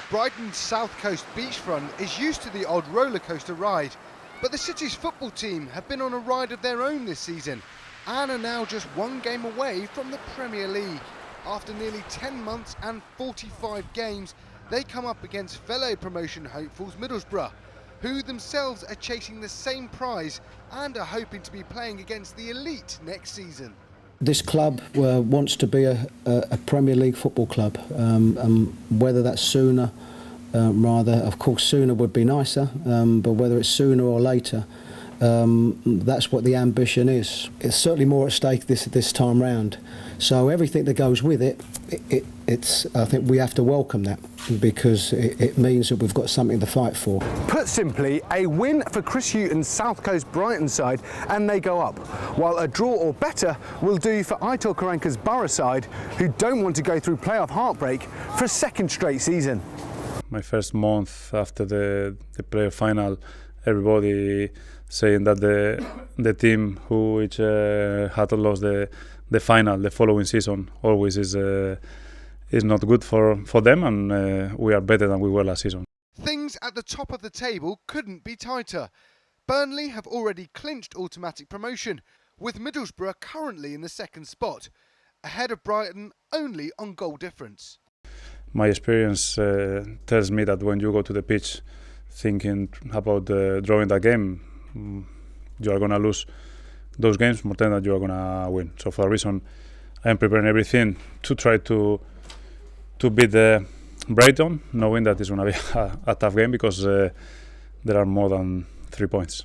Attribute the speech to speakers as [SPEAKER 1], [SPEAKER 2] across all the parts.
[SPEAKER 1] Brighton's South Coast beachfront is used to the odd roller coaster ride, but the city's football team have been on a ride of their own this season and are now just one game away from the Premier League. After nearly 10 months and 45 games, they come up against fellow promotion hopefuls Middlesbrough, who themselves are chasing the same prize and are hoping to be playing against the elite next season.
[SPEAKER 2] This club wants to be a Premier League football club, whether that's sooner, of course sooner would be nicer, but whether it's sooner or later, that's what the ambition is. It's certainly more at stake this time round, so everything that goes with it, I think we have to welcome that, because it means that we've got something to fight for.
[SPEAKER 3] Put simply, a win for Chris Hughton's South Coast Brighton side and they go up, while a draw or better will do for Aitor Karanka's Borough side, who don't want to go through playoff heartbreak for a second straight season.
[SPEAKER 4] My first month after the playoff final, everybody saying that the team who had lost the final the following season always is not good for them, and we are better than we were last season.
[SPEAKER 1] Things at the top of the table couldn't be tighter. Burnley have already clinched automatic promotion, with Middlesbrough currently in the second spot, ahead of Brighton only on goal difference.
[SPEAKER 4] My experience tells me that when you go to the pitch thinking about drawing that game, you are going to lose those games more than that you are going to win. So for that reason, I am preparing everything to try to beat Brighton, knowing that it's going to be a tough game, because there are more than 3 points.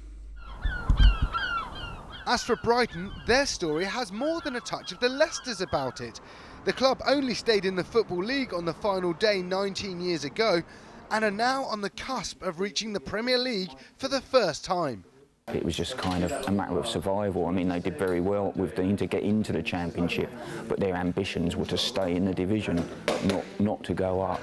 [SPEAKER 1] As for Brighton, their story has more than a touch of the Leicester's about it. The club only stayed in the Football League on the final day 19 years ago and are now on the cusp of reaching the Premier League for the first time.
[SPEAKER 5] It was just kind of a matter of survival. I mean, they did very well with Dean to get into the Championship, but their ambitions were to stay in the division, not to go up.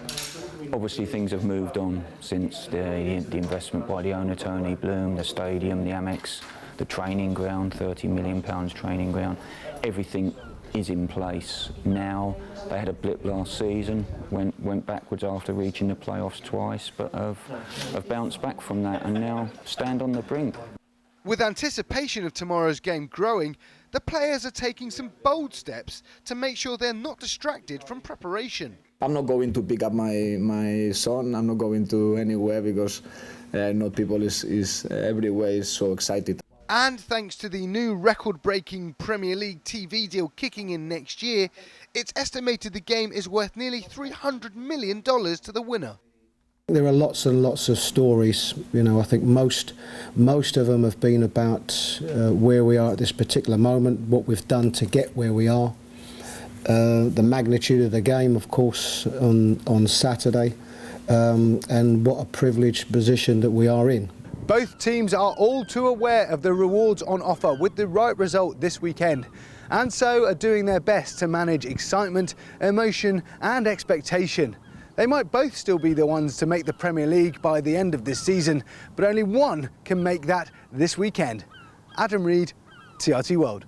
[SPEAKER 5] Obviously, things have moved on since the investment by the owner, Tony Bloom, the stadium, the Amex, the training ground, £30 million training ground. Everything is in place now. They had a blip last season, went backwards after reaching the playoffs twice, but have bounced back from that and now stand on the brink.
[SPEAKER 1] With anticipation of tomorrow's game growing, the players are taking some bold steps to make sure they're not distracted from preparation.
[SPEAKER 6] I'm not going to pick up my son. I'm not going to anywhere, because I know people is everywhere is so excited.
[SPEAKER 1] And thanks to the new record-breaking Premier League TV deal kicking in next year, it's estimated the game is worth nearly $300 million to the winner.
[SPEAKER 2] There are lots and lots of stories. You know, I think most of them have been about where we are at this particular moment, what we've done to get where we are, the magnitude of the game, of course, on Saturday, and what a privileged position that we are in.
[SPEAKER 3] Both teams are all too aware of the rewards on offer with the right result this weekend, and so are doing their best to manage excitement, emotion and expectation. They might both still be the ones to make the Premier League by the end of this season, but only one can make that this weekend. Adam Reed, TRT World.